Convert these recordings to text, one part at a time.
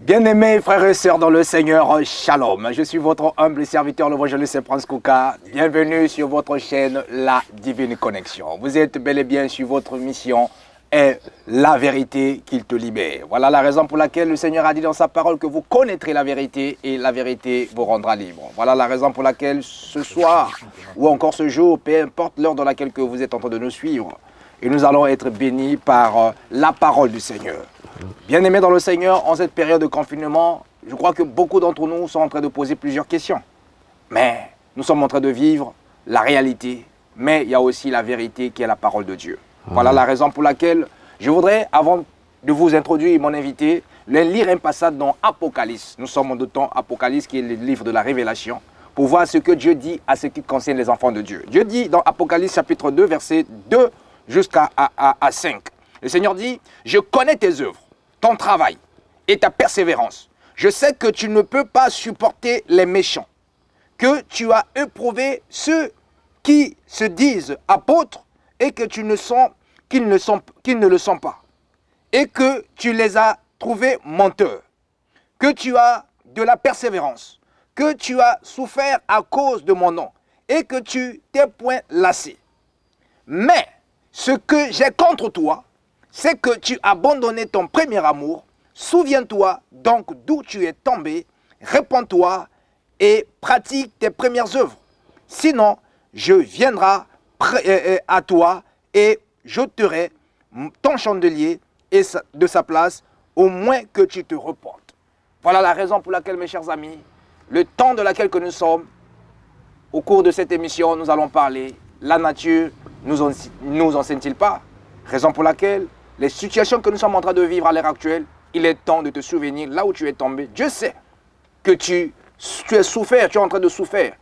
Bien-aimés frères et sœurs dans le Seigneur, Shalom. Je suis votre humble serviteur, l'évangéliste Prince Kouka. Bienvenue sur votre chaîne La Divine Connexion. Vous êtes bel et bien sur votre mission et la vérité qu'il te libère. Voilà la raison pour laquelle le Seigneur a dit dans sa parole que vous connaîtrez la vérité et la vérité vous rendra libre. Voilà la raison pour laquelle ce soir ou encore ce jour, peu importe l'heure dans laquelle que vous êtes en train de nous suivre, et nous allons être bénis par la parole du Seigneur. Bien-aimés dans le Seigneur, en cette période de confinement, je crois que beaucoup d'entre nous sont en train de poser plusieurs questions. Mais nous sommes en train de vivre la réalité, mais il y a aussi la vérité qui est la parole de Dieu. Voilà la raison pour laquelle je voudrais, avant de vous introduire mon invité, lire un passage dans Apocalypse. Nous sommes en deux temps, Apocalypse qui est le livre de la Révélation, pour voir ce que Dieu dit à ce qui concerne les enfants de Dieu. Dieu dit dans Apocalypse chapitre 2, verset 2 jusqu'à 5. Le Seigneur dit, « Je connais tes œuvres, ton travail et ta persévérance. Je sais que tu ne peux pas supporter les méchants, que tu as éprouvé ceux qui se disent apôtres et que qu'ils ne le sont pas, et que tu les as trouvés menteurs, que tu as de la persévérance, que tu as souffert à cause de mon nom et que tu t'es point lassé. Mais ce que j'ai contre toi, c'est que tu as abandonné ton premier amour. Souviens-toi donc d'où tu es tombé, répands-toi et pratique tes premières œuvres. Sinon, je viendrai à toi et j'ôterai ton chandelier de sa place, au moins que tu te repentes. » Voilà la raison pour laquelle, mes chers amis, le temps de laquelle que nous sommes, au cours de cette émission, nous allons parler. La nature nous enseigne-t-il pas? Raison pour laquelle les situations que nous sommes en train de vivre à l'heure actuelle, il est temps de te souvenir là où tu es tombé. Dieu sait que tu as souffert, tu es en train de souffrir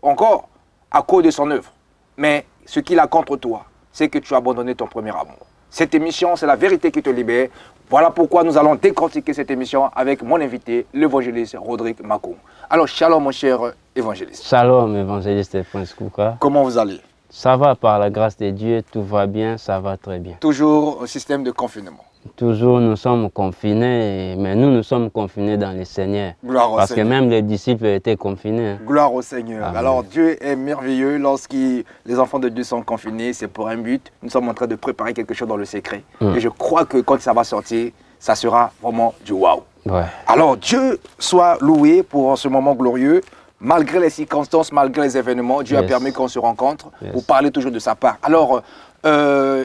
encore à cause de son œuvre. Mais ce qu'il a contre toi, c'est que tu as abandonné ton premier amour. Cette émission, c'est la vérité qui te libère. Voilà pourquoi nous allons décortiquer cette émission avec mon invité, l'évangéliste Rodrigue Makoum. Alors, shalom mon cher évangéliste. Shalom évangéliste Prince Kouka. Comment vous allez? Ça va par la grâce de Dieu, tout va bien, ça va très bien. Toujours au système de confinement. Toujours nous sommes confinés, mais nous sommes confinés dans le Seigneur. Gloire au Parce Seigneur. que même les disciples étaient confinés. Gloire au Seigneur. Amen. Alors Dieu est merveilleux. Lorsque les enfants de Dieu sont confinés, c'est pour un but. Nous sommes en train de préparer quelque chose dans le secret. Et je crois que quand ça va sortir, ça sera vraiment du waouh. Ouais. Alors Dieu soit loué pour ce moment glorieux. Malgré les circonstances, malgré les événements, Dieu a permis qu'on se rencontre pour parler toujours de sa part. Alors,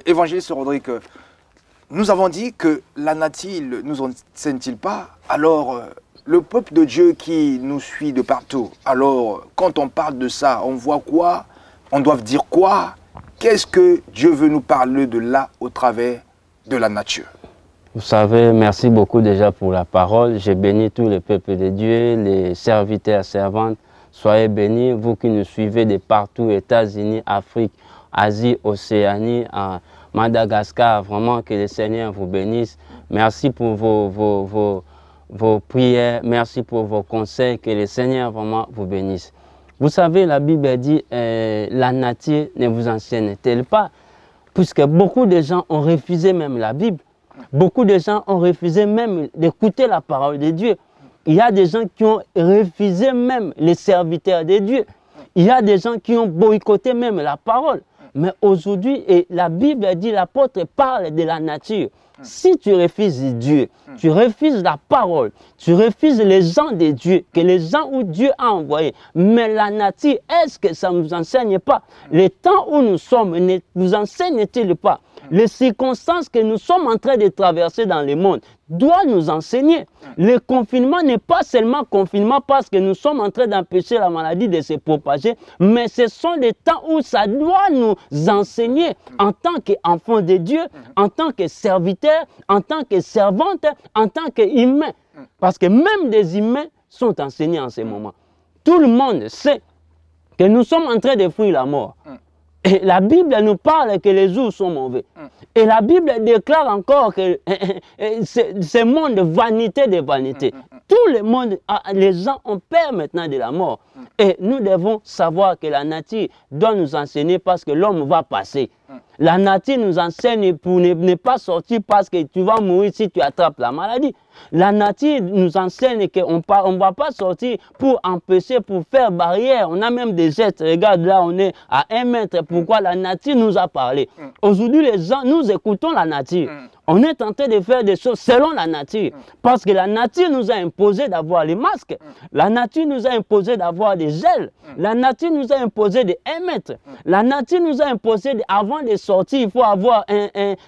évangéliste Rodrigue, nous avons dit que la nature ne nous enseigne-t-il pas? Alors, le peuple de Dieu qui nous suit de partout, alors, quand on parle de ça, on voit quoi? On doit dire quoi? Qu'est-ce que Dieu veut nous parler de là au travers de la nature? Vous savez, merci beaucoup déjà pour la parole. Je bénis tout le peuple de Dieu, les serviteurs, servantes. Soyez bénis, vous qui nous suivez de partout, États-Unis, Afrique, Asie, Océanie, Madagascar. Vraiment que le Seigneur vous bénisse. Merci pour vos prières, merci pour vos conseils, que le Seigneur vraiment vous bénisse. Vous savez, la Bible dit, la nature ne vous enseigne-t-elle pas? Puisque beaucoup de gens ont refusé même la Bible. Beaucoup de gens ont refusé même d'écouter la parole de Dieu. Il y a des gens qui ont refusé même les serviteurs de Dieu. Il y a des gens qui ont boycotté même la parole. Mais aujourd'hui, la Bible dit, l'apôtre parle de la nature. Si tu refuses Dieu, tu refuses la parole, tu refuses les gens de Dieu, que les gens où Dieu a envoyés, mais la nature, est-ce que ça ne nous enseigne pas? Le temps où nous sommes ne nous enseigne-t-il pas? Les circonstances que nous sommes en train de traverser dans le monde doivent nous enseigner. Le confinement n'est pas seulement confinement parce que nous sommes en train d'empêcher la maladie de se propager, mais ce sont des temps où ça doit nous enseigner en tant qu'enfants de Dieu, en tant que serviteurs, en tant que servantes, en tant qu'humains. Parce que même des humains sont enseignés en ce moment. Tout le monde sait que nous sommes en train de fuir la mort. Et la Bible nous parle que les jours sont mauvais. Et la Bible déclare encore que ce monde vanité de vanité. Tout le monde, les gens ont peur maintenant de la mort. Et nous devons savoir que la nature doit nous enseigner parce que l'homme va passer. La nature nous enseigne pour ne pas sortir parce que tu vas mourir si tu attrapes la maladie. La nature nous enseigne qu'on ne va pas sortir pour empêcher, pour faire barrière. On a même des gestes. Regarde, là, on est à 1 mètre. Pourquoi la nature nous a parlé? Aujourd'hui, les gens, nous écoutons la nature. On est tenté de faire des choses selon la nature. Parce que la nature nous a imposé d'avoir les masques. La nature nous a imposé d'avoir des gels. La nature nous a imposé de 1 mètre. La nature nous a imposé, avant de sortir, il faut avoir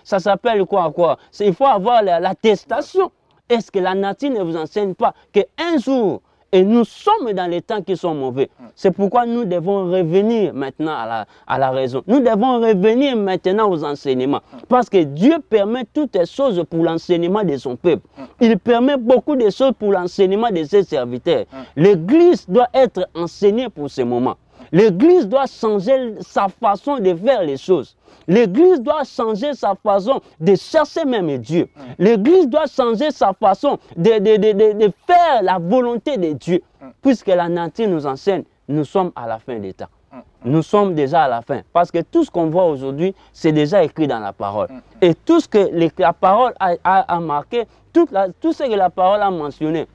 ça s'appelle quoi? Il faut avoir l'attestation. Est-ce que la nature ne vous enseigne pas qu'un jour, et nous sommes dans les temps qui sont mauvais. C'est pourquoi nous devons revenir maintenant à la raison. Nous devons revenir maintenant aux enseignements. Parce que Dieu permet toutes les choses pour l'enseignement de son peuple. Il permet beaucoup de choses pour l'enseignement de ses serviteurs. L'Église doit être enseignée pour ce moment. L'Église doit changer sa façon de faire les choses. L'Église doit changer sa façon de chercher même Dieu. L'Église doit changer sa façon de faire la volonté de Dieu. Puisque la nature nous enseigne, nous sommes à la fin des temps. Nous sommes déjà à la fin. Parce que tout ce qu'on voit aujourd'hui, c'est déjà écrit dans la parole. Et tout ce que la parole a marqué, tout ce que la parole a mentionné,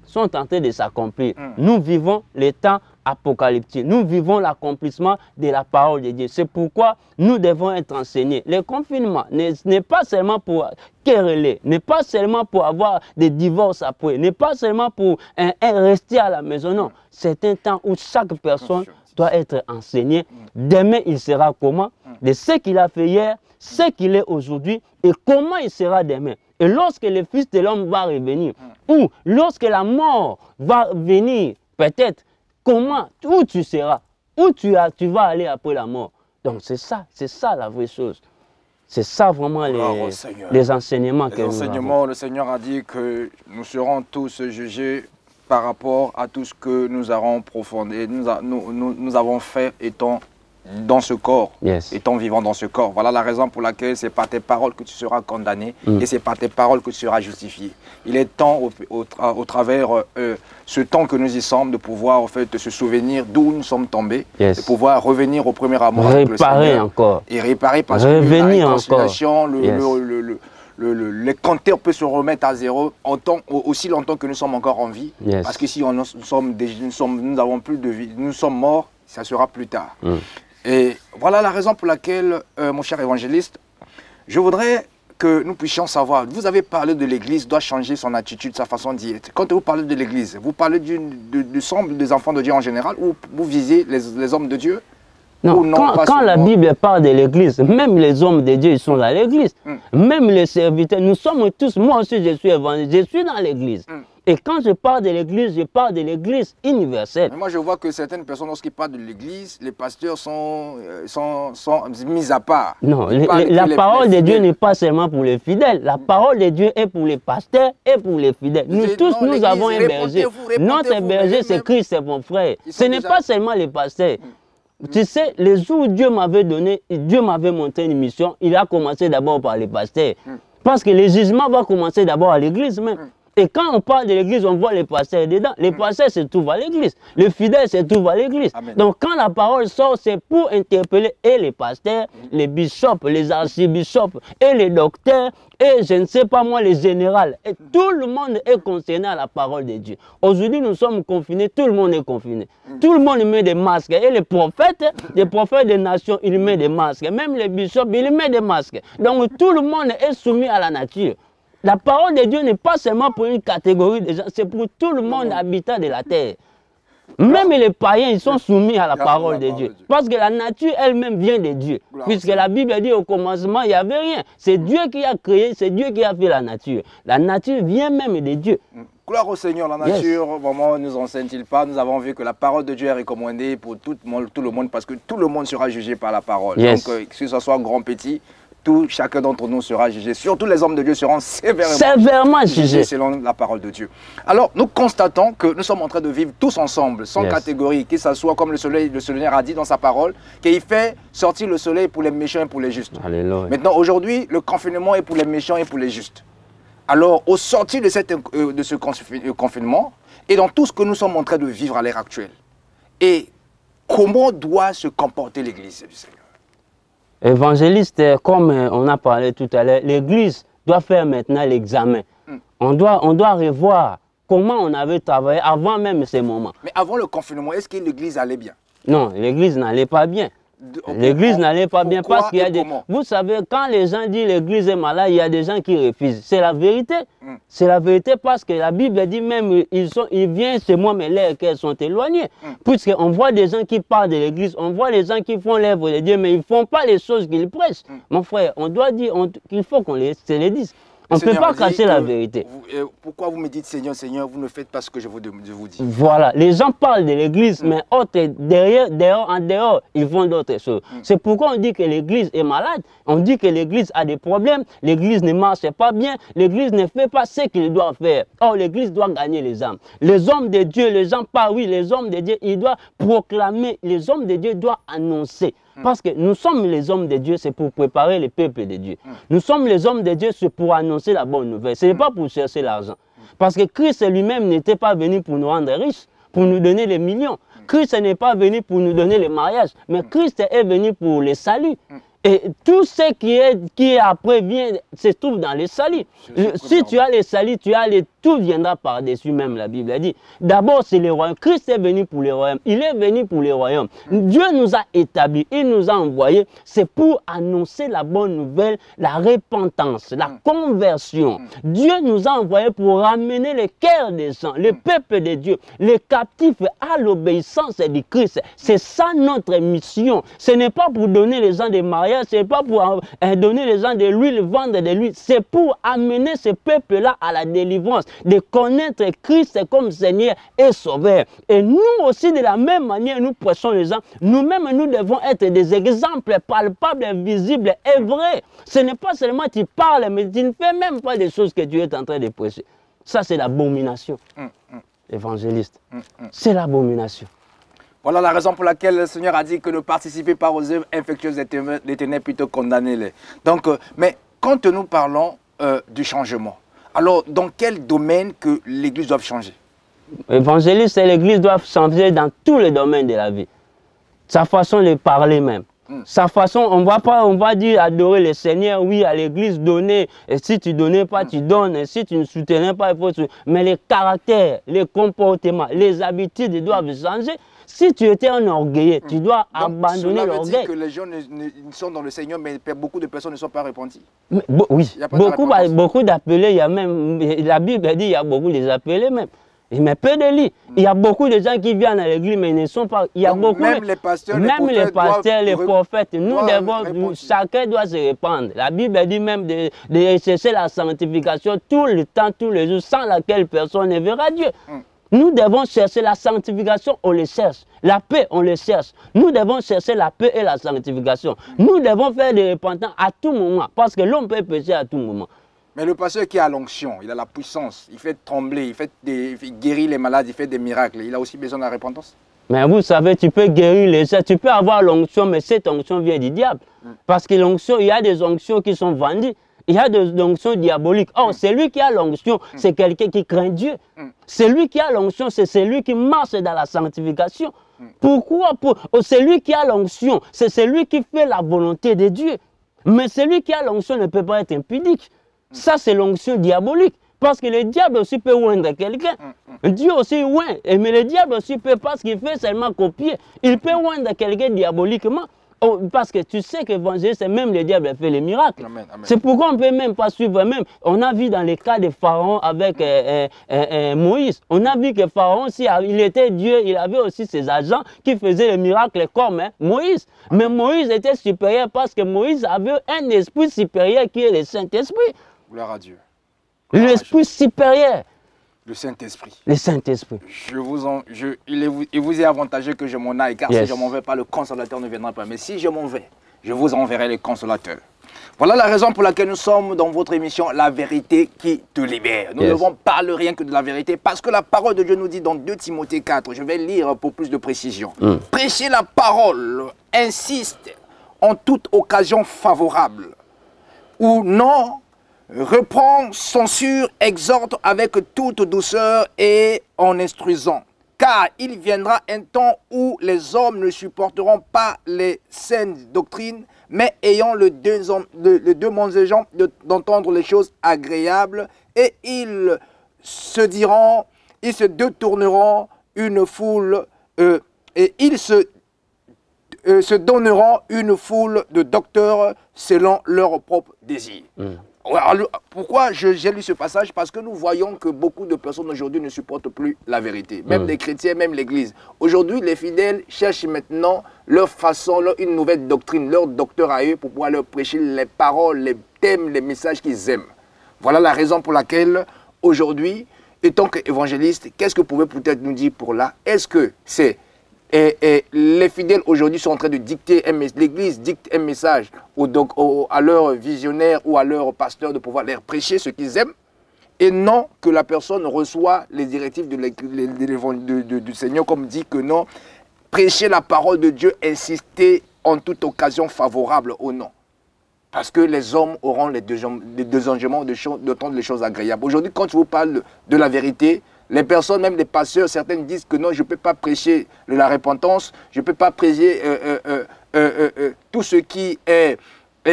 sont en train de s'accomplir. Nous vivons les temps apocalyptiques. Nous vivons l'accomplissement de la parole de Dieu. C'est pourquoi nous devons être enseignés. Le confinement n'est pas seulement pour quereller, n'est pas seulement pour avoir des divorces après, n'est pas seulement pour rester à la maison. Non, c'est un temps où chaque personne doit être enseignée. Demain, il sera comment? De ce qu'il a fait hier, ce qu'il est aujourd'hui et comment il sera demain. Et lorsque le Fils de l'homme va revenir, ou lorsque la mort va venir, peut-être, comment, où tu seras, où tu vas aller après la mort. Donc c'est ça la vraie chose. C'est ça vraiment les enseignements que nous avons. Le Seigneur a dit que nous serons tous jugés par rapport à tout ce que nous avons profondé, nous avons fait étant dans ce corps, étant vivant dans ce corps. Voilà la raison pour laquelle c'est par tes paroles que tu seras condamné et c'est par tes paroles que tu seras justifié. Il est temps, au travers ce temps que nous y sommes, de pouvoir en fait, se souvenir d'où nous sommes tombés, de pouvoir revenir au premier amour avec le Seigneur. Encore. Et réparer parce que la réconciliation, le compteur peut se remettre à zéro aussi longtemps que nous sommes encore en vie. Parce que si nous avons plus de vie, nous sommes morts, ça sera plus tard. Et voilà la raison pour laquelle, mon cher évangéliste, je voudrais que nous puissions savoir, vous avez parlé de l'Église doit changer son attitude, sa façon d'y être. Quand vous parlez de l'Église, vous parlez du ensemble des enfants de Dieu en général ou vous visez les hommes de Dieu? Non, quand la Bible parle de l'Église, même les hommes de Dieu, ils sont dans l'Église. Même les serviteurs, nous sommes tous, moi aussi je suis évangéliste, je suis dans l'Église. Et quand je parle de l'Église, je parle de l'Église universelle. Mais moi, je vois que certaines personnes, lorsqu'ils parlent de l'Église, les pasteurs sont mis à part. Non, la parole de Dieu n'est pas seulement pour les fidèles. La parole de Dieu est pour les pasteurs et pour les fidèles. Nous tous, nous avons un berger. Notre berger, c'est Christ, c'est mon frère. Ce n'est pas seulement les pasteurs. Tu sais, les jours où Dieu m'avait montré une mission, il a commencé d'abord par les pasteurs. Parce que le jugement va commencer d'abord à l'Église même. Et quand on parle de l'Église, on voit les pasteurs dedans. Les pasteurs se trouvent à l'Église. Les fidèles se trouvent à l'Église. Donc quand la parole sort, c'est pour interpeller et les pasteurs, les bishops, les archibishops et les docteurs et je ne sais pas moi, les généraux. Et tout le monde est concerné à la parole de Dieu. Aujourd'hui, nous sommes confinés, tout le monde est confiné. Tout le monde met des masques. Et les prophètes des nations, ils mettent des masques. Même les bishops, ils mettent des masques. Donc tout le monde est soumis à la nature. La parole de Dieu n'est pas seulement pour une catégorie de gens, c'est pour tout le monde habitant de la terre. Même les païens, ils sont soumis à la parole de Dieu. Parce que la nature elle-même vient de Dieu. Puisque la Bible dit au commencement, il n'y avait rien. C'est Dieu qui a créé, c'est Dieu qui a fait la nature. La nature vient même de Dieu. Gloire au Seigneur, la nature, vraiment, ne nous enseigne-t-il pas? Nous avons vu que la parole de Dieu est recommandée pour tout le monde, parce que tout le monde sera jugé par la parole. Donc, que ce soit grand, petit, chacun d'entre nous sera jugé. Surtout les hommes de Dieu seront sévèrement jugés selon la parole de Dieu. Alors, nous constatons que nous sommes en train de vivre tous ensemble, sans catégorie, que ce soit comme le Seigneur a dit dans sa parole, qu'il fait sortir le soleil pour les méchants et pour les justes. Alléluia. Maintenant, aujourd'hui, le confinement est pour les méchants et pour les justes. Alors, au sortir de ce confinement, et dans tout ce que nous sommes en train de vivre à l'heure actuelle, et comment doit se comporter l'Église du Seigneur? Évangéliste, comme on a parlé tout à l'heure, l'Église doit faire maintenant l'examen. On doit revoir comment on avait travaillé avant même ces moments. Mais avant le confinement, est-ce que l'Église allait bien? Non, l'Église n'allait pas bien. L'Église n'allait pas bien parce qu'il y a des... Vous savez, quand les gens disent l'Église est malade, il y a des gens qui refusent. C'est la vérité. C'est la vérité parce que la Bible dit même, ils viennent chez moi, mais leurs cœurs sont éloignés. Puisqu'on voit des gens qui parlent de l'Église, on voit les gens qui font l'œuvre de Dieu, mais ils ne font pas les choses qu'ils prêchent. Mon frère, on doit dire qu'il faut qu'on se les dise. On ne peut pas cacher la vérité. Pourquoi vous me dites Seigneur, Seigneur, vous ne faites pas ce que je vous dis? Voilà, les gens parlent de l'Église, mais en dehors, ils font d'autres choses. C'est pourquoi on dit que l'Église est malade, on dit que l'Église a des problèmes, l'Église ne marche pas bien, l'Église ne fait pas ce qu'il doit faire. Or, l'Église doit gagner les âmes. Les hommes de Dieu, les gens parlent, oui, les hommes de Dieu, ils doivent proclamer, les hommes de Dieu doivent annoncer. Parce que nous sommes les hommes de Dieu, c'est pour préparer les peuples de Dieu. Nous sommes les hommes de Dieu, c'est pour annoncer la bonne nouvelle. Ce n'est pas pour chercher l'argent. Parce que Christ lui-même n'était pas venu pour nous rendre riches, pour nous donner les millions. Christ n'est pas venu pour nous donner les mariages, mais Christ est venu pour les saluts. Et tout ce qui après vient se trouve dans les saluts. Si tu as les saluts, tout viendra par-dessus même, la Bible a dit. D'abord, c'est le royaume. Christ est venu pour les royaumes. Il est venu pour les royaumes. Dieu nous a établis, il nous a envoyés. C'est pour annoncer la bonne nouvelle, la repentance, la conversion. Dieu nous a envoyés pour ramener les cœurs des gens, le peuple de Dieu, les captifs à l'obéissance du Christ. C'est ça notre mission. Ce n'est pas pour donner les gens des mariages, ce n'est pas pour donner les gens de l'huile, vendre de l'huile. C'est pour amener ce peuple-là à la délivrance, de connaître Christ comme Seigneur et Sauveur. Et nous aussi, de la même manière, nous prêchons les gens. Nous-mêmes, nous devons être des exemples palpables, visibles et vrais. Ce n'est pas seulement tu parles, mais tu ne fais même pas des choses que tu es en train de prêcher. Ça, c'est l'abomination. Évangéliste. C'est l'abomination. Voilà la raison pour laquelle le Seigneur a dit que ne participez pas aux œuvres infectieuses des ténèbres, plutôt condamnez-les. Donc, mais quand nous parlons du changement, alors dans quel domaine que l'Église doit changer? Évangéliste, l'Église doit changer dans tous les domaines de la vie. Sa façon de parler même. Sa façon, on va dire adorer le Seigneur, oui, à l'Église, donner. Et si tu ne donnais pas, tu donnes. Et si tu ne soutenais pas, il faut... Mais les caractères, les comportements, les habitudes doivent changer. Si tu étais un orgueilleux, tu dois abandonner l'orgueil. Cela veut dire que les gens sont dans le Seigneur, mais beaucoup de personnes ne sont pas repenties. Oui, beaucoup d'appelés, il y a même, la Bible dit il y a beaucoup d'appelés même. Mais peu de lits. Il y a beaucoup de gens qui viennent à l'église, mais ils ne sont pas. Il y a beaucoup. Même les pasteurs, les prophètes, chacun doit se répandre. La Bible dit même de chercher la sanctification tout le temps, tous les jours, sans laquelle personne ne verra Dieu. Nous devons chercher la sanctification, on le cherche. La paix, on le cherche. Nous devons chercher la paix et la sanctification. Nous devons faire des repentants à tout moment, parce que l'homme peut pécher à tout moment. Mais le pasteur qui a l'onction, il a la puissance, il fait trembler, il guérit les malades, il fait des miracles. Il a aussi besoin de la repentance? Mais vous savez, tu peux guérir les gens, tu peux avoir l'onction, mais cette onction vient du diable. Parce que l'onction, il y a des onctions qui sont vendues. Il y a des onctions diaboliques. Or, celui qui a l'onction, c'est quelqu'un qui craint Dieu. Celui qui a l'onction, c'est celui qui marche dans la sanctification. Pourquoi? Celui qui a l'onction, c'est celui qui fait la volonté de Dieu. Mais celui qui a l'onction ne peut pas être impudique. Ça, c'est l'onction diabolique. Parce que le diable aussi peut oindre quelqu'un. Dieu aussi oint. Mais le diable aussi peut, parce qu'il fait seulement copier. Il peut oindre quelqu'un diaboliquement. Parce que tu sais qu'évangéliste, c'est même le diable qui fait les miracles. C'est pourquoi on ne peut même pas suivre même. On a vu dans les cas de Pharaon avec Moïse. On a vu que Pharaon, si il était Dieu, il avait aussi ses agents qui faisaient les miracles comme Moïse. Mais Moïse était supérieur parce que Moïse avait un esprit supérieur qui est le Saint-Esprit. Gloire à Dieu. L'esprit supérieur. Le Saint-Esprit. Le Saint-Esprit. Il vous est avantageux que je m'en aille, car si je m'en vais pas, le Consolateur ne viendra pas. Mais si je m'en vais, je vous enverrai le Consolateur. Voilà la raison pour laquelle nous sommes dans votre émission La Vérité qui te libère. Nous ne devons parler rien que de la vérité, parce que la parole de Dieu nous dit dans 2 Timothée 4, je vais lire pour plus de précision. Prêchez la parole, insiste en toute occasion favorable, ou non, reprend, censure, exhorte avec toute douceur et en instruisant, Car il viendra un temps où les hommes ne supporteront pas les saines doctrines, mais ayant le demandant d'entendre les choses agréables, et ils se détourneront une foule, et ils se donneront une foule de docteurs selon leurs propres désirs. Alors, pourquoi j'ai lu ce passage? Parce que nous voyons que beaucoup de personnes aujourd'hui ne supportent plus la vérité. Même les chrétiens, même l'Église. Aujourd'hui, les fidèles cherchent maintenant leur façon, une nouvelle doctrine, leur docteur à eux pour pouvoir leur prêcher les paroles, les thèmes, les messages qu'ils aiment. Voilà la raison pour laquelle aujourd'hui, étant qu'évangéliste, qu'est-ce que vous pouvez peut-être nous dire pour là? Est-ce que c'est... Et les fidèles aujourd'hui sont en train de dicter, l'Église dicte un message à leurs visionnaires ou à leurs pasteurs de pouvoir leur prêcher ce qu'ils aiment, et non que la personne reçoit les directives du Seigneur, comme dit que non, prêcher la parole de Dieu, insister en toute occasion favorable au non. Parce que les hommes auront les désengagements d'entendre les choses agréables. Aujourd'hui, quand je vous parle de la vérité, les personnes, même les pasteurs, certaines disent que non, je ne peux pas prêcher la repentance, je ne peux pas prêcher tout ce qui est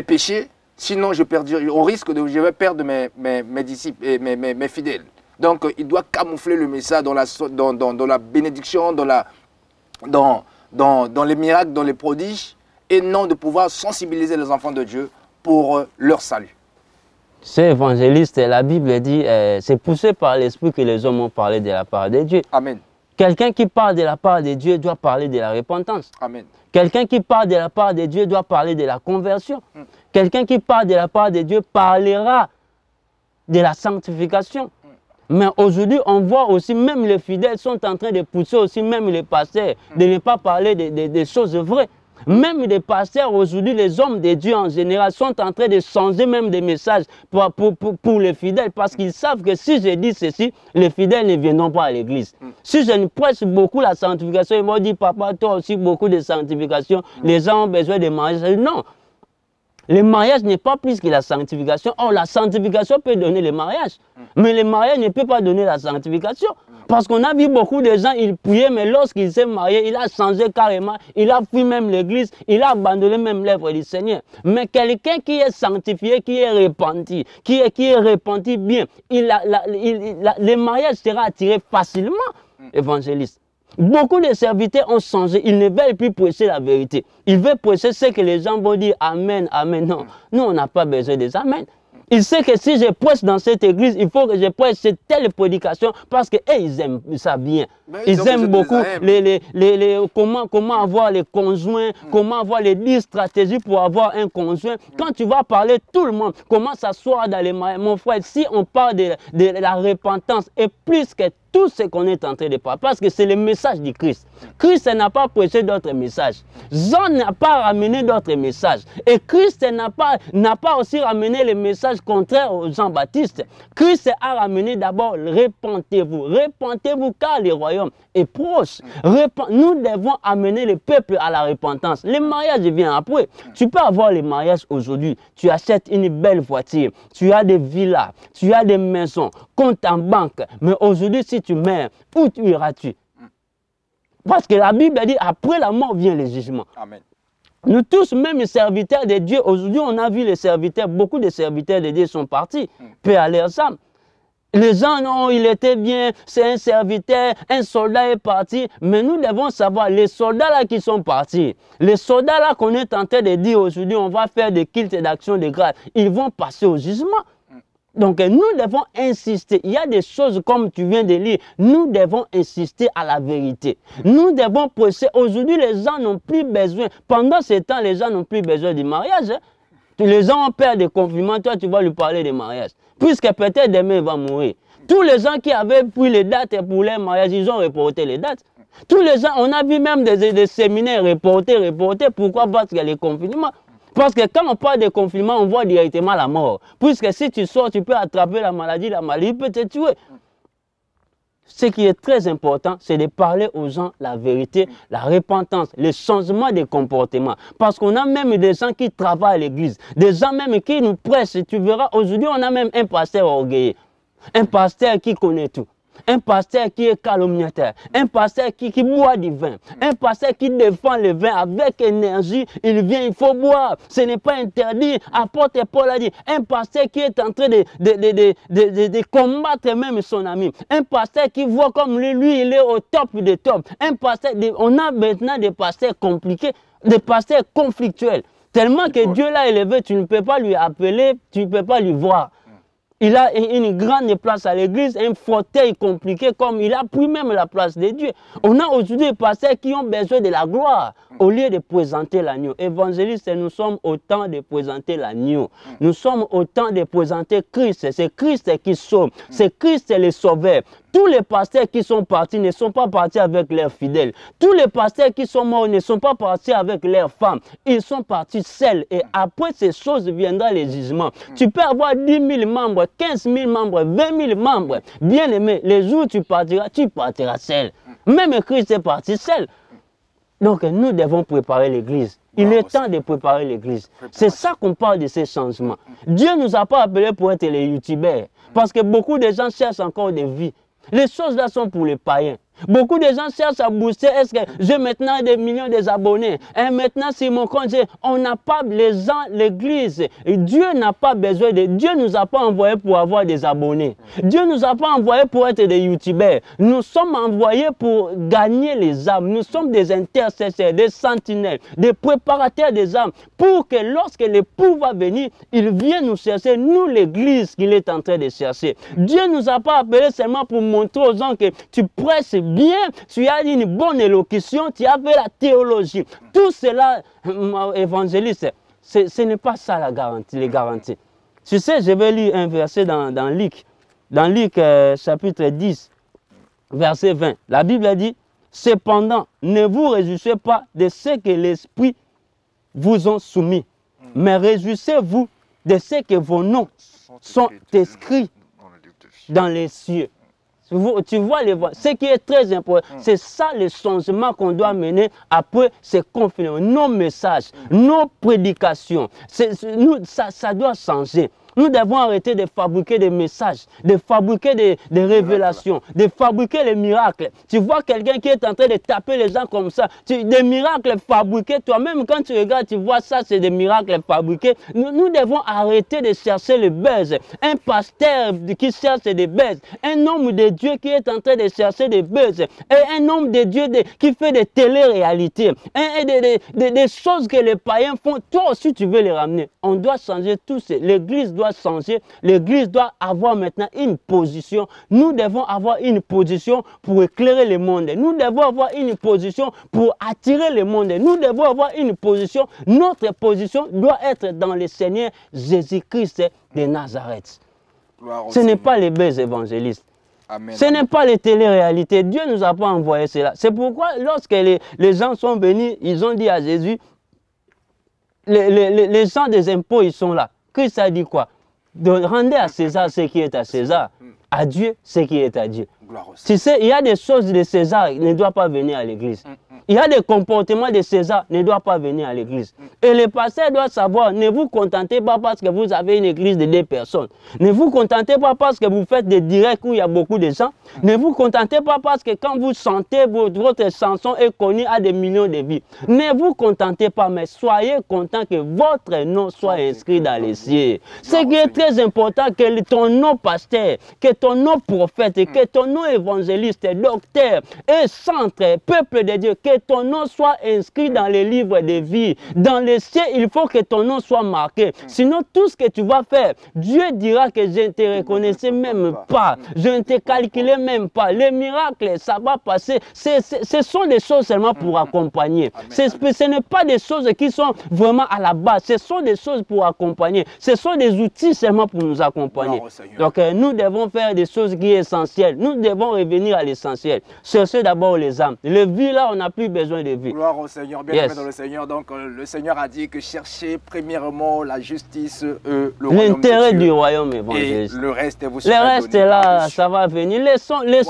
péché, sinon au risque je vais perdre mes disciples et mes fidèles. Donc, il doit camoufler le message dans la bénédiction, dans les miracles, dans les prodiges, et non de pouvoir sensibiliser les enfants de Dieu pour leur salut. C'est évangéliste, la Bible dit, c'est poussé par l'Esprit que les hommes ont parlé de la part de Dieu. Amen. Quelqu'un qui parle de la part de Dieu doit parler de la repentance. Amen. Quelqu'un qui parle de la part de Dieu doit parler de la conversion. Quelqu'un qui parle de la part de Dieu parlera de la sanctification. Mais aujourd'hui, on voit aussi, même les fidèles sont en train de pousser aussi, même les pasteurs, de ne pas parler des choses vraies. Même les pasteurs aujourd'hui, les hommes de Dieu en général, sont en train de changer même des messages pour les fidèles, parce qu'ils savent que si je dis ceci, les fidèles ne viendront pas à l'église. Si je ne prêche beaucoup la sanctification, ils vont dire, papa, toi aussi beaucoup de sanctification, les gens ont besoin de mariage. Non, le mariage n'est pas plus que la sanctification. Or, la sanctification peut donner le mariage, mais le mariage ne peut pas donner la sanctification. Parce qu'on a vu beaucoup de gens, ils priaient, mais lorsqu'il s'est marié, il a changé carrément, il a fui même l'église, il a abandonné même l'œuvre du Seigneur. Mais quelqu'un qui est sanctifié, qui est repenti, qui est repenti bien, le mariage sera attiré facilement, évangéliste. Beaucoup de serviteurs ont changé, ils ne veulent plus prêcher la vérité. Ils veulent prêcher ce que les gens vont dire, Amen, Amen. Non, nous on n'a pas besoin des Amen. Il sait que si je prêche dans cette église, il faut que je prêche cette telle prédication parce qu'ils aiment ça bien. Ils aiment beaucoup comment avoir les conjoints, comment avoir les 10 stratégies pour avoir un conjoint. Quand tu vas parler, tout le monde, comment s'asseoir dans les mariages. Mon frère, si on parle de la repentance et plus que tout ce qu'on est en train de parler, parce que c'est le message du Christ. Christ n'a pas prêché d'autres messages. Jean n'a pas ramené d'autres messages. Et Christ n'a pas aussi ramené les messages contraires aux Jean-Baptiste. Christ a ramené d'abord, repentez-vous. Repentez-vous car le royaume est proche. Nous devons amener le peuple à la repentance. Le mariage vient après. Tu peux avoir le mariage aujourd'hui. Tu achètes une belle voiture. Tu as des villas. Tu as des maisons. Compte en banque. Mais aujourd'hui, si tu meurs, où iras-tu? Parce que la Bible dit, après la mort vient le jugement. Amen. Nous tous, même les serviteurs de Dieu, aujourd'hui on a vu les serviteurs, beaucoup de serviteurs de Dieu sont partis, paix à leurs âmes. Les gens, non, il était bien, c'est un serviteur, un soldat est parti, mais nous devons savoir, les soldats là qui sont partis, les soldats là qu'on est en train de dire aujourd'hui, on va faire des cultes d'action de grâce, ils vont passer au jugement. Donc nous devons insister, il y a des choses comme tu viens de lire, nous devons insister à la vérité. Nous devons prêcher, aujourd'hui les gens n'ont plus besoin, pendant ce temps les gens n'ont plus besoin du mariage. Hein. Les gens ont peur des confinements, toi tu vas lui parler de mariage, puisque peut-être demain il va mourir. Tous les gens qui avaient pris les dates pour leur mariage, ils ont reporté les dates. Tous les gens, on a vu même des séminaires reportés, pourquoi? Parce qu'il y a les confinements. Parce que quand on parle de confinement, on voit directement la mort. Puisque si tu sors, tu peux attraper la maladie peut te tuer. Ce qui est très important, c'est de parler aux gens la vérité, la repentance, le changement de comportement. Parce qu'on a même des gens qui travaillent à l'église, des gens même qui nous prêchent. Tu verras, aujourd'hui, on a même un pasteur orgueilleux, un pasteur qui connaît tout. un pasteur qui est calomniateur, un pasteur qui boit du vin, un pasteur qui défend le vin avec énergie, il vient, il faut boire, ce n'est pas interdit. Apôtre Paul a dit, un pasteur qui est en train de combattre même son ami, un pasteur qui voit comme lui, il est au top des tops, un pasteur, on a maintenant des pasteurs compliqués, des pasteurs conflictuels, tellement que Dieu l'a élevé, tu ne peux pas lui appeler, tu ne peux pas lui voir. Il a une grande place à l'église, un fauteuil compliqué, comme il a pris même la place de Dieu. On a aujourd'hui des pasteurs qui ont besoin de la gloire au lieu de présenter l'agneau. Évangélistes, nous sommes au temps de présenter l'agneau. Nous sommes au temps de présenter Christ. C'est Christ qui sauve. C'est Christ le sauveur. Tous les pasteurs qui sont partis ne sont pas partis avec leurs fidèles. Tous les pasteurs qui sont morts ne sont pas partis avec leurs femmes. Ils sont partis seuls. Et après ces choses viendra le jugement. Tu peux avoir 10 000 membres, 15 000 membres, 20 000 membres. Bien aimé, les jours où tu partiras seul. Même Christ est parti seul. Donc nous devons préparer l'église. Il est temps de préparer l'église. C'est ça qu'on parle de ces changements. Dieu ne nous a pas appelés pour être les youtubeurs. Parce que beaucoup de gens cherchent encore des vies. Les choses là sont pour les païens. Beaucoup de gens cherchent à booster. Est-ce que j'ai maintenant des millions d'abonnés? Et maintenant, si mon compte, on n'a pas les gens, l'église. Dieu n'a pas besoin de. Dieu ne nous a pas envoyés pour avoir des abonnés. Dieu ne nous a pas envoyés pour être des youtubeurs. Nous sommes envoyés pour gagner les âmes. Nous sommes des intercesseurs, des sentinelles, des préparateurs des âmes. Pour que lorsque l'époux va venir, il vienne nous chercher, nous l'église qu'il est en train de chercher. Dieu ne nous a pas appelés seulement pour montrer aux gens que tu prêches bien, tu as une bonne élocution, tu as fait la théologie. Tout cela, évangéliste, ce n'est pas ça la garantie, les garanties. Tu sais, je vais lire un verset dans Luc. Dans Luc chapitre 10, verset 20. La Bible a dit, « Cependant, ne vous réjouissez pas de ce que l'Esprit vous ont soumis, mais réjouissez-vous de ce que vos noms sont écrits dans les cieux. » Tu vois, ce qui est très important, c'est ça le changement qu'on doit mener après ces conflits. Nos messages, nos prédications, ça doit changer. Nous devons arrêter de fabriquer des messages, de fabriquer des révélations, de fabriquer les miracles. Tu vois quelqu'un qui est en train de taper les gens comme ça, des miracles fabriqués. Toi-même, quand tu regardes, tu vois ça, c'est des miracles fabriqués. Nous devons arrêter de chercher le buzz. Un pasteur qui cherche des buzz, un homme de Dieu qui est en train de chercher des buzz, et un homme de Dieu qui fait des télé-réalités, des choses que les païens font. Toi aussi, tu veux les ramener. On doit changer tout ça. L'Église doit changer. L'Église doit avoir maintenant une position. Nous devons avoir une position pour éclairer le monde. Nous devons avoir une position pour attirer le monde. Nous devons avoir une position. Notre position doit être dans le Seigneur Jésus-Christ de Nazareth. Ce n'est pas les belles évangélistes. Amen. Ce n'est pas les télé-réalités. Dieu ne nous a pas envoyé cela. C'est pourquoi lorsque les gens sont venus, ils ont dit à Jésus, les gens des impôts, ils sont là. Christ a dit quoi? De rendre à César ce qui est à César, à Dieu ce qui est à Dieu. Tu sais, il y a des choses de César qui ne doivent pas venir à l'église. Il y a des comportements de César qui ne doivent pas venir à l'église. Et les pasteurs doivent savoir, ne vous contentez pas parce que vous avez une église de 2 personnes. Ne vous contentez pas parce que vous faites des directs où il y a beaucoup de gens. Ne vous contentez pas parce que quand vous chantez, votre chanson est connue à des millions de vies. Ne vous contentez pas, mais soyez contents que votre nom soit inscrit dans les cieux. Ce qui est très important, que ton nom pasteur, que ton nom prophète, que ton nom évangéliste, docteur et centre, peuple de Dieu, que ton nom soit inscrit dans les livres de vie. Dans les cieux, il faut que ton nom soit marqué. Sinon, tout ce que tu vas faire, Dieu dira que je ne te reconnaissais même pas. Je ne te calculais même pas. Les miracles, ça va passer. Ce sont des choses seulement pour accompagner. Ce n'est pas des choses qui sont vraiment à la base. Ce sont des choses pour accompagner. Ce sont des outils seulement pour nous accompagner. Donc, nous devons faire des choses qui sont essentielles. Nous devons revenir à l'essentiel. Chercher d'abord les âmes. Le vie là, on a pu plus besoin de vie. Gloire au Seigneur, bien aimé dans le Seigneur. Donc le Seigneur a dit que cherchez premièrement la justice, le royaume de l'intérêt Dieu. du royaume évangéliste. Et le reste vous Le reste est là, ça va venir. Laissons les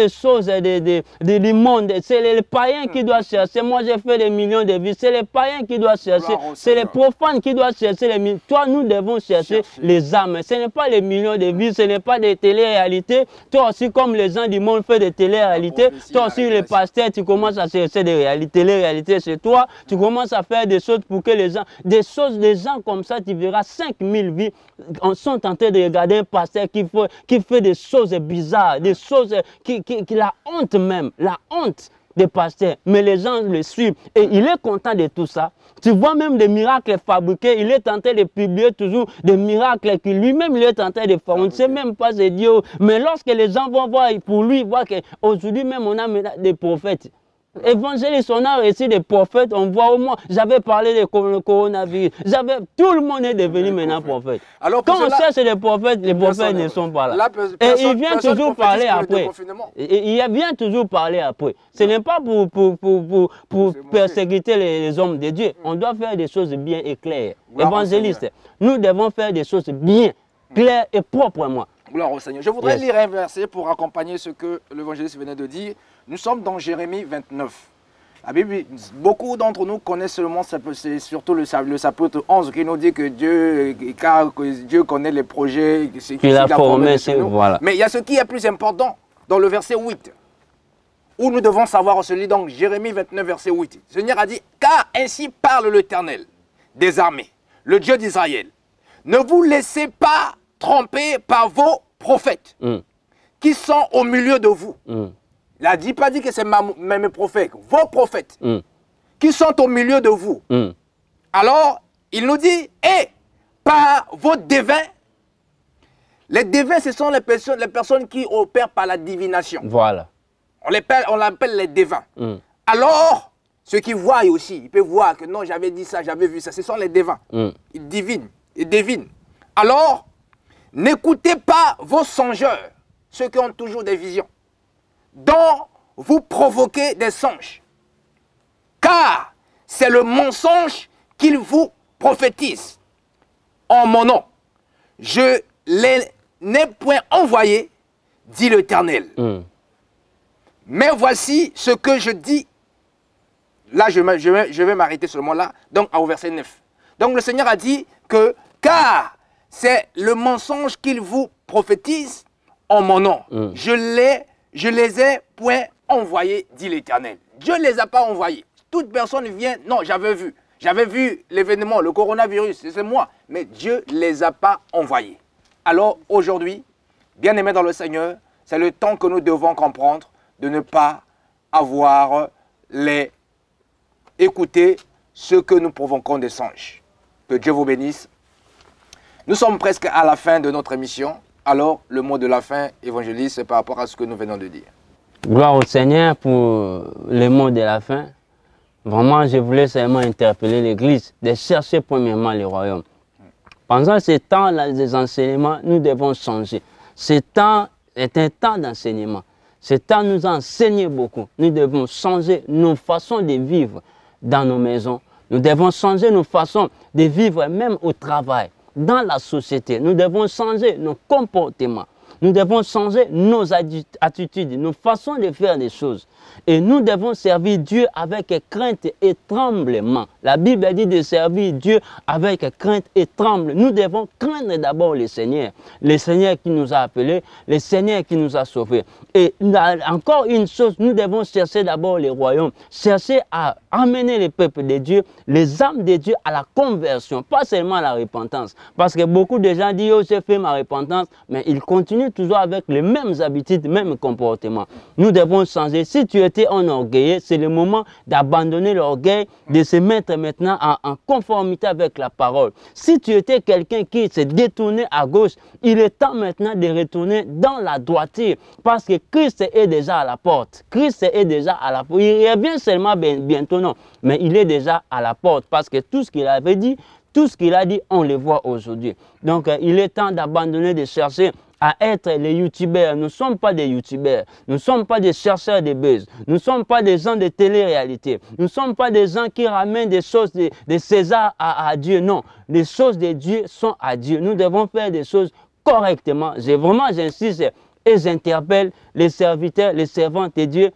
choses du monde. C'est les païens qui doivent chercher. Moi, j'ai fait des millions de vies. C'est les païens qui doivent chercher. C'est les profanes qui doivent chercher les millions. Toi, nous devons chercher les âmes. Ce n'est pas les millions de vies, ce n'est pas des télé-réalités. Toi aussi, comme les gens du monde font des télé-réalités, toi aussi, les pasteurs, tu commences à chercher des télé-réalités chez toi. Tu commences à faire des choses pour que les gens, des gens comme ça, tu verras 5000 vies sont en train de regarder un pasteur qui fait des choses bizarres, des choses qui la honte même, la honte des pasteurs. Mais les gens le suivent et il est content de tout ça. Tu vois même des miracles fabriqués, il est en train de publier toujours des miracles qu'il lui-même il est en train de faire. On ne sait même pas c'est Dieu. Mais lorsque les gens vont voir pour lui, voir qu'aujourd'hui même on a des prophètes. Évangéliste, on a réussi des prophètes, on voit au moins, j'avais parlé de coronavirus, tout le monde est devenu maintenant prophète. Alors, quand on cherche les prophètes ne sont pas là. Et il vient toujours parler après. Il vient toujours parler après. Ce n'est pas pour persécuter les hommes de Dieu. On doit faire des choses bien et claires. Évangéliste, nous devons faire des choses bien, claires et proprement. Gloire au Seigneur. Je voudrais lire un verset pour accompagner ce que l'évangéliste venait de dire. Nous sommes dans Jérémie 29. La Bible, beaucoup d'entre nous connaissent seulement, c'est surtout le chapitre 11 qui nous dit que Dieu connaît les projets qu'il a formés. Voilà. Mais il y a ce qui est plus important dans le verset 8, où nous devons savoir ceci. Donc Jérémie 29, verset 8. Le Seigneur a dit, car ainsi parle l'Éternel des armées, le Dieu d'Israël. Ne vous laissez pas tromper par vos prophètes qui sont au milieu de vous. Il n'a pas dit que c'est mes prophètes, vos prophètes qui sont au milieu de vous. Alors, il nous dit, et par vos devins. Les devins, ce sont les personnes qui opèrent par la divination. Voilà. On l'appelle les devins. Alors, ceux qui voient aussi, ils peuvent voir que non, j'avais dit ça, j'avais vu ça. Ce sont les devins. Ils devinent. Alors, n'écoutez pas vos songeurs, ceux qui ont toujours des visions, dont vous provoquez des songes. Car c'est le mensonge qu'ils vous prophétisent. En mon nom, je n'ai point envoyé, dit l'Éternel. Mais voici ce que je dis. Là, je vais m'arrêter seulement là, donc au verset 9. Donc le Seigneur a dit que, car c'est le mensonge qu'ils vous prophétisent en mon nom. Je les ai point envoyés, dit l'Éternel. Dieu ne les a pas envoyés. Toute personne vient, non, j'avais vu l'événement, le coronavirus, c'est moi. Mais Dieu ne les a pas envoyés. Alors aujourd'hui, bien aimés dans le Seigneur, c'est le temps que nous devons comprendre de ne pas avoir écouter ce que nous provoquons des songes. Que Dieu vous bénisse. Nous sommes presque à la fin de notre émission. Alors, le mot de la fin, évangéliste, c'est par rapport à ce que nous venons de dire. Gloire au Seigneur pour les mots de la fin. Vraiment, je voulais seulement interpeller l'Église de chercher premièrement le royaume. Pendant ce temps-là des enseignements, nous devons changer. Ce temps est un temps d'enseignement. Ce temps nous a enseigné beaucoup. Nous devons changer nos façons de vivre dans nos maisons. Nous devons changer nos façons de vivre même au travail. Dans la société, nous devons changer nos comportements. Nous devons changer nos attitudes, nos façons de faire des choses. Et nous devons servir Dieu avec crainte et tremblement. La Bible dit de servir Dieu avec crainte et tremblement. Nous devons craindre d'abord le Seigneur qui nous a appelés, le Seigneur qui nous a sauvés. Et encore une chose, nous devons chercher d'abord le royaume, chercher à amener les peuples de Dieu, les âmes de Dieu à la conversion, pas seulement à la repentance. Parce que beaucoup de gens disent, oh, j'ai fait ma repentance, mais ils continuent toujours avec les mêmes habitudes, les mêmes comportements. Nous devons changer. Si tu étais enorgueillé, c'est le moment d'abandonner l'orgueil, de se mettre maintenant en conformité avec la parole. Si tu étais quelqu'un qui s'est détourné à gauche, il est temps maintenant de retourner dans la droiture, parce que Christ est déjà à la porte. Christ est déjà à la porte. Il revient seulement bientôt, non, mais il est déjà à la porte, parce que tout ce qu'il avait dit, tout ce qu'il a dit, on le voit aujourd'hui. Donc, il est temps d'abandonner, de chercher à être les youtubeurs. Nous ne sommes pas des youtubeurs. Nous ne sommes pas des chercheurs de buzz. Nous ne sommes pas des gens de télé-réalité. Nous ne sommes pas des gens qui ramènent des choses de César à Dieu. Non, les choses de Dieu sont à Dieu. Nous devons faire des choses correctement. J'insiste et j'interpelle les serviteurs, les servantes de Dieu.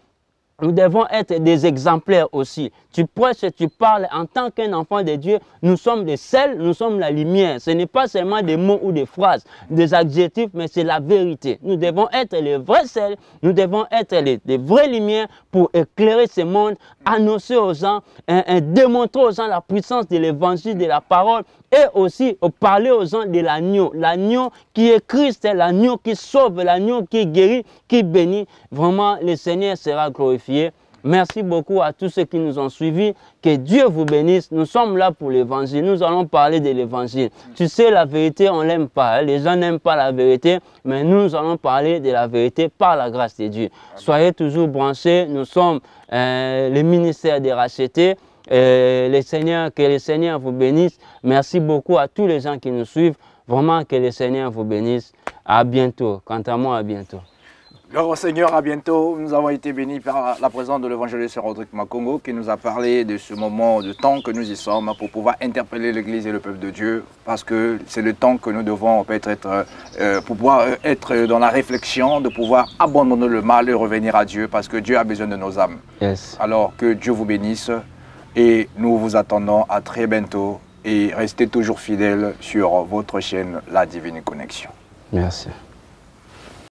Nous devons être des exemplaires aussi. Tu prêches, tu parles en tant qu'un enfant de Dieu. Nous sommes des sels, nous sommes la lumière. Ce n'est pas seulement des mots ou des phrases, des adjectifs, mais c'est la vérité. Nous devons être les vrais sels, nous devons être les vraies lumières pour éclairer ce monde, annoncer aux gens, démontrer aux gens la puissance de l'évangile, de la parole et aussi parler aux gens de l'agneau. L'agneau qui est Christ, l'agneau qui sauve, l'agneau qui guérit, qui bénit. Vraiment, le Seigneur sera glorifié. Merci beaucoup à tous ceux qui nous ont suivis. Que Dieu vous bénisse. Nous sommes là pour l'évangile. Nous allons parler de l'évangile. Tu sais, la vérité, on ne l'aime pas. Les gens n'aiment pas la vérité. Mais nous allons parler de la vérité par la grâce de Dieu. Soyez toujours branchés. Nous sommes le ministère des rachetés. Que le Seigneur vous bénisse. Merci beaucoup à tous les gens qui nous suivent. Vraiment, que le Seigneur vous bénisse. À bientôt. Quant à moi, à bientôt. Gloire au Seigneur, à bientôt. Nous avons été bénis par la présence de l'évangéliste Rodrigue Makongo qui nous a parlé de ce moment de temps que nous y sommes pour pouvoir interpeller l'Église et le peuple de Dieu, parce que c'est le temps que nous devons peut-être pour pouvoir être dans la réflexion, de pouvoir abandonner le mal et revenir à Dieu, parce que Dieu a besoin de nos âmes. Yes. Alors que Dieu vous bénisse et nous vous attendons à très bientôt et restez toujours fidèles sur votre chaîne La Divine Connexion. Merci.